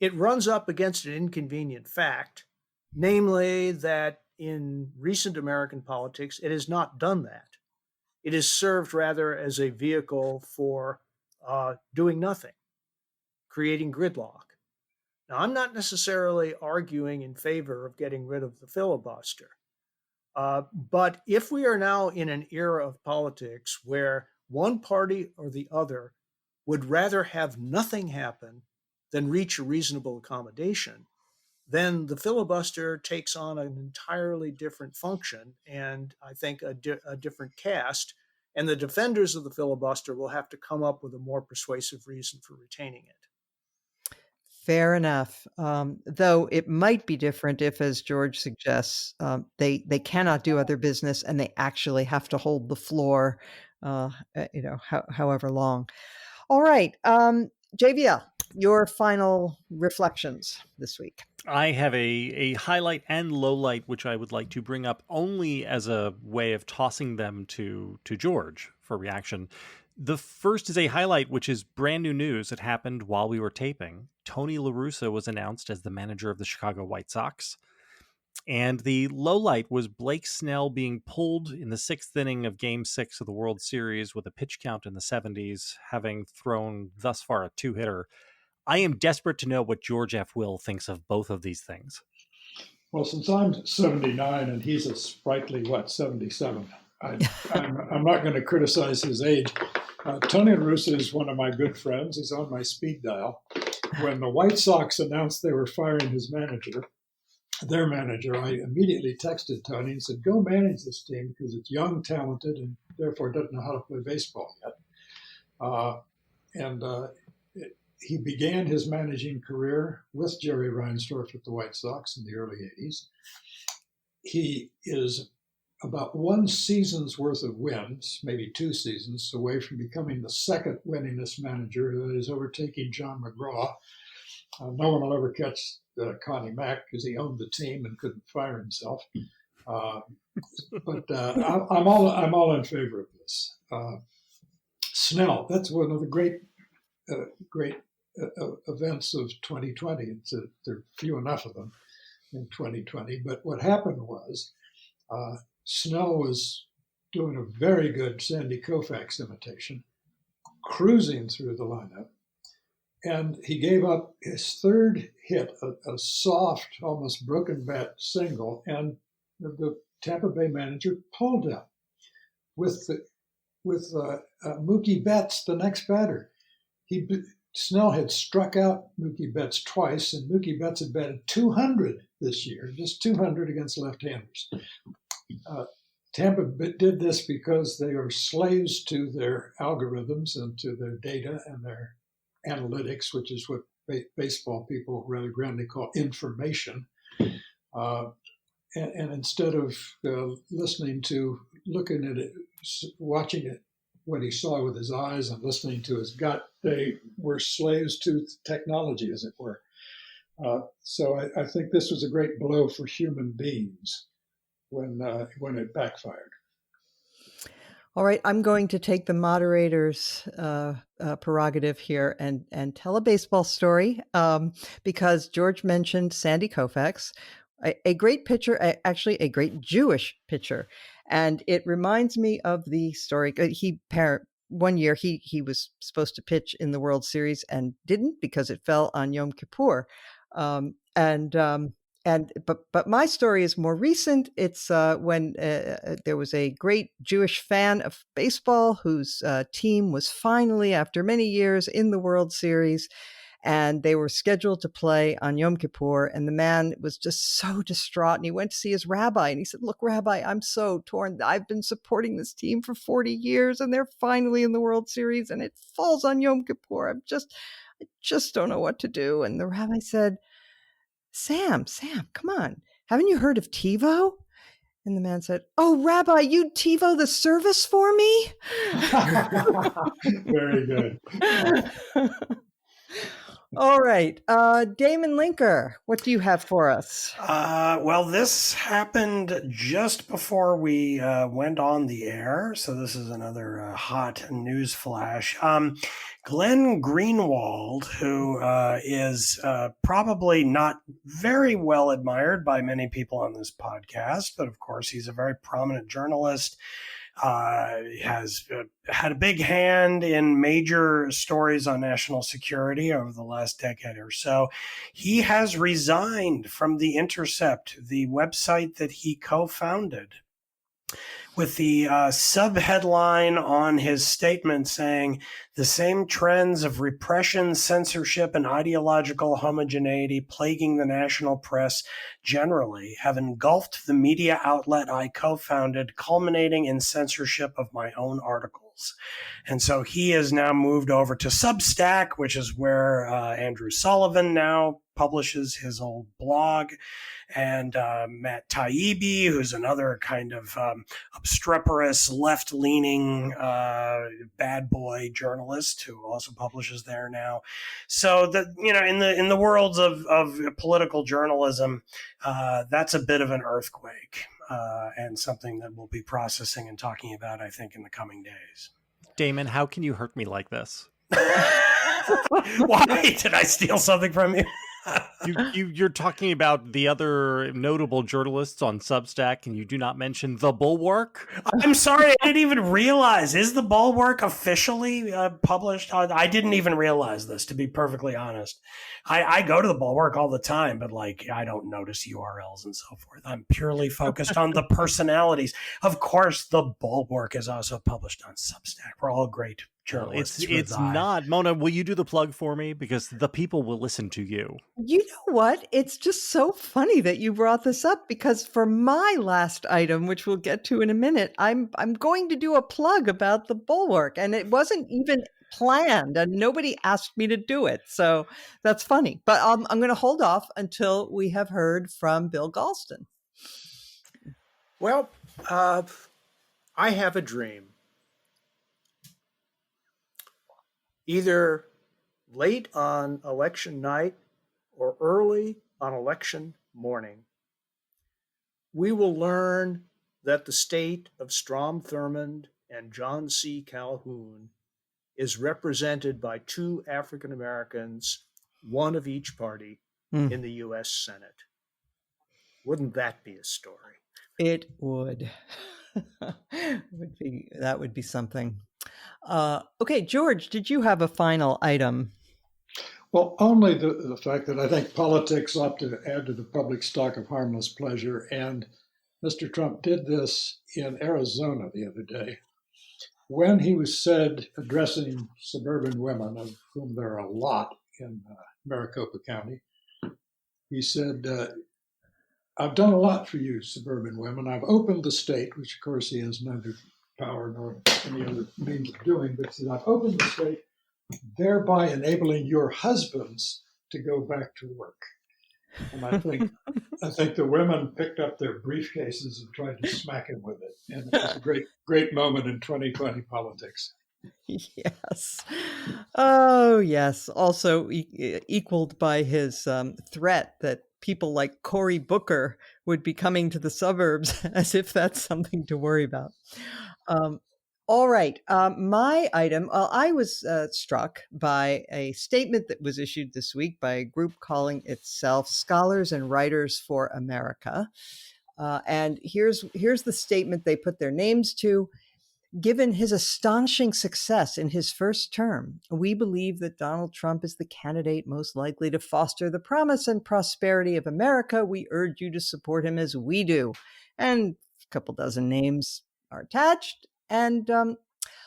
It runs up against an inconvenient fact, namely that in recent American politics, it has not done that. It has served rather as a vehicle for doing nothing, creating gridlock. Now, I'm not necessarily arguing in favor of getting rid of the filibuster, but if we are now in an era of politics where one party or the other would rather have nothing happen than reach a reasonable accommodation, then the filibuster takes on an entirely different function, and I think a different cast. And the defenders of the filibuster will have to come up with a more persuasive reason for retaining it. Fair enough. Though it might be different if, as George suggests, they cannot do other business and they actually have to hold the floor, however long. All right. JVL, your final reflections this week. I have a highlight and lowlight, which I would like to bring up only as a way of tossing them to George for reaction. The first is a highlight, which is brand new news. It happened while we were taping. Tony La Russa was announced as the manager of the Chicago White Sox. And the lowlight was Blake Snell being pulled in the sixth inning of Game 6 of the World Series with a pitch count in the 70s, having thrown thus far a two-hitter. I am desperate to know what George F. Will thinks of both of these things. Well, since I'm 79 and he's a sprightly, 77, I'm not going to criticize his age. Tony La Russa is one of my good friends. He's on my speed dial. When the White Sox announced they were firing their manager, I immediately texted Tony and said, go manage this team because it's young, talented, and therefore doesn't know how to play baseball yet. He began his managing career with Jerry Reinsdorf at the White Sox in the early 80s. He is about one season's worth of wins, maybe 2 seasons, away from becoming the second winningest manager, that is overtaking John McGraw. No one will ever catch Connie Mack because he owned the team and couldn't fire himself. But I'm all in favor of this. Snell, that's one of the great events of 2020. There are few enough of them in 2020. But what happened was Snell was doing a very good Sandy Koufax imitation, cruising through the lineup, and he gave up his third hit, a soft, almost broken bat single, and the Tampa Bay manager pulled him with Mookie Betts, the next batter. Snell had struck out Mookie Betts twice, and Mookie Betts had batted 200 this year, just 200 against left-handers. Tampa did this because they are slaves to their algorithms and to their data and their analytics, which is what baseball people rather grandly call information. And instead of looking at it, watching it, what he saw with his eyes and listening to his gut, they were slaves to technology, as it were. So I think this was a great blow for human beings when it backfired. All right, I'm going to take the moderator's prerogative here and tell a baseball story because George mentioned Sandy Koufax, a great pitcher, actually a great Jewish pitcher. And it reminds me of the story. One year he was supposed to pitch in the World Series and didn't because it fell on Yom Kippur. But my story is more recent. It's when there was a great Jewish fan of baseball whose team was finally, after many years, in the World Series, and they were scheduled to play on Yom Kippur. And the man was just so distraught, and he went to see his rabbi, and he said, "Look, Rabbi, I'm so torn. I've been supporting this team for 40 years, and they're finally in the World Series, and it falls on Yom Kippur. I just don't know what to do." And the rabbi said, Sam, come on. Haven't you heard of TiVo? And the man said, "Oh, Rabbi, you'd TiVo the service for me?" Very good. All right. Damon Linker, what do you have for us? Well, this happened just before we went on the air, so this is another hot news flash. Glenn Greenwald, who is probably not very well admired by many people on this podcast, but of course he's a very prominent journalist, has had a big hand in major stories on national security over the last decade or so. He has resigned from The Intercept, the website that he co-founded, with the subheadline on his statement saying, "The same trends of repression, censorship, and ideological homogeneity plaguing the national press generally have engulfed the media outlet I co-founded, culminating in censorship of my own articles." And so he has now moved over to Substack, which is where Andrew Sullivan now publishes his old blog, and Matt Taibbi, who's another kind of obstreperous, left-leaning bad boy journalist who also publishes there now. So that, in the worlds of political journalism, that's a bit of an earthquake, and something that we'll be processing and talking about, I think, in the coming days. Damon, how can you hurt me like this? Why? Did I steal something from you? You're talking about the other notable journalists on Substack, and you do not mention the Bulwark? I'm sorry, I didn't even realize. Is the Bulwark officially published? I didn't even realize this, to be perfectly honest. I go to the Bulwark all the time, but I don't notice URLs and so forth. I'm purely focused on the personalities. Of course, the Bulwark is also published on Substack. We're all great journalists. It's not. Mona, will you do the plug for me? Because the people will listen to you. You know what? It's just so funny that you brought this up, because for my last item, which we'll get to in a minute, I'm going to do a plug about the Bulwark, and it wasn't even planned, and nobody asked me to do it. So that's funny. But I'm going to hold off until we have heard from Bill Galston. Well, I have a dream. Either late on election night or early on election morning, we will learn that the state of Strom Thurmond and John C. Calhoun is represented by 2 African Americans, one of each party, in the U.S. Senate. Wouldn't that be a story? It would. That would be something. Okay, George, did you have a final item? Well, only the fact that I think politics ought to add to the public stock of harmless pleasure. And Mr. Trump did this in Arizona the other day when he was said addressing suburban women, of whom there are a lot in Maricopa County. He said, I've done a lot for you, suburban women. I've opened the state, which of course he has neither power nor any other means of doing, but he said, I've opened the state, thereby enabling your husbands to go back to work. And I think the women picked up their briefcases and tried to smack him with it. And it was a great moment in 2020 politics. Yes. Oh, yes. Also equaled by his threat that people like Cory Booker would be coming to the suburbs, as if that's something to worry about. All right. My item, I was struck by a statement that was issued this week by a group calling itself Scholars and Writers for America. And here's the statement they put their names to. Given his astonishing success in his first term, we believe that Donald Trump is the candidate most likely to foster the promise and prosperity of America. We urge you to support him as we do. And a couple dozen names are attached. And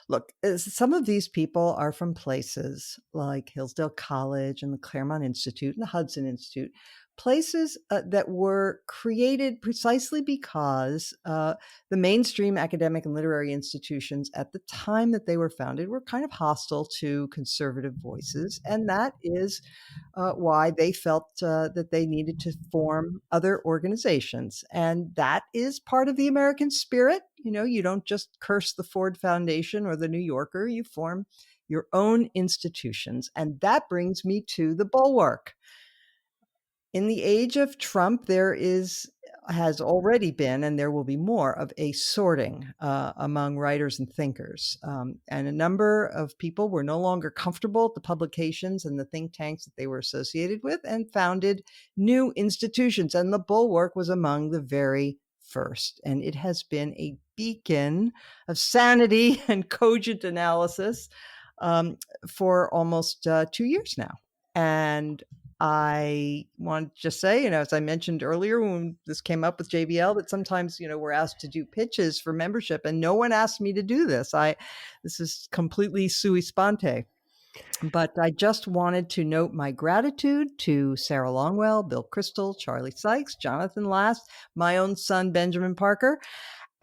look, some of these people are from places like Hillsdale College and the Claremont Institute and the Hudson Institute, places that were created precisely because the mainstream academic and literary institutions at the time that they were founded were kind of hostile to conservative voices. And that is why they felt that they needed to form other organizations. And that is part of the American spirit. You know, you don't just curse the Ford Foundation or the New Yorker, you form your own institutions. And that brings me to the Bulwark. In the age of Trump, there has already been, and there will be more, of a sorting among writers and thinkers. And a number of people were no longer comfortable at the publications and the think tanks that they were associated with and founded new institutions. And the Bulwark was among the very first. And it has been a beacon of sanity and cogent analysis for almost 2 years now. And I want to just say, as I mentioned earlier when this came up with JBL, that sometimes, we're asked to do pitches for membership and no one asked me to do this. This is completely sui sponte. But I just wanted to note my gratitude to Sarah Longwell, Bill Crystal, Charlie Sykes, Jonathan Last, my own son, Benjamin Parker,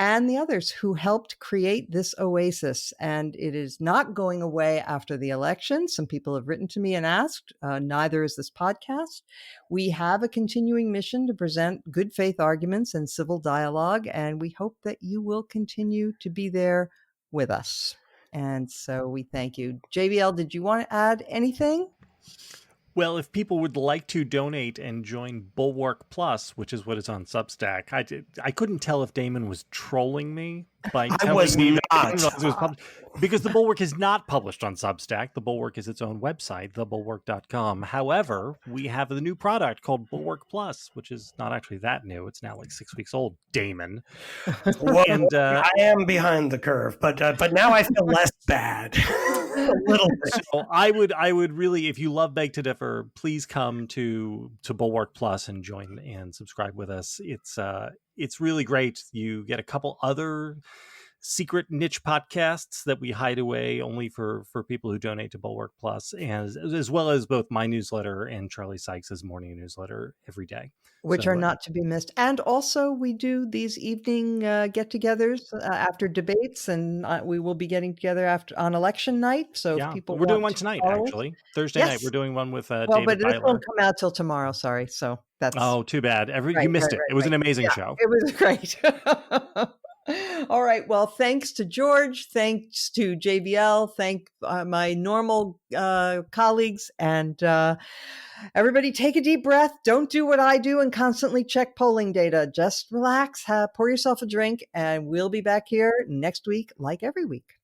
and the others who helped create this oasis. And it is not going away after the election. Some people have written to me and asked, neither is this podcast. We have a continuing mission to present good faith arguments and civil dialogue, and we hope that you will continue to be there with us. And so we thank you. JBL, did you want to add anything? Well, if people would like to donate and join Bulwark Plus, which is what is on Substack, I couldn't tell if Damon was trolling me by telling me that it was published, because the Bulwark is not published on Substack. The Bulwark is its own website, thebulwark.com. However, we have a new product called Bulwark Plus, which is not actually that new. It's now like 6 weeks old, Damon. Well, and I am behind the curve, but now I feel less bad. A little bit. So I would really, if you love Beg to Differ, please come to Bulwark Plus and join and subscribe with us. It's really great. You get a couple other secret niche podcasts that we hide away only for people who donate to Bulwark Plus, as well as both my newsletter and Charlie Sykes' morning newsletter every day. Which are not to be missed. And also we do these evening get-togethers after debates, and we will be getting together on election night. So if people we're doing one tonight, actually. Thursday night, we're doing one with David but this Byler. won't come out till tomorrow, sorry. So that's... Oh, too bad. You missed it. It was an amazing show. It was great. All right. Well, thanks to George. Thanks to JVL. Thank my normal colleagues. And everybody take a deep breath. Don't do what I do and constantly check polling data. Just relax, pour yourself a drink, and we'll be back here next week like every week.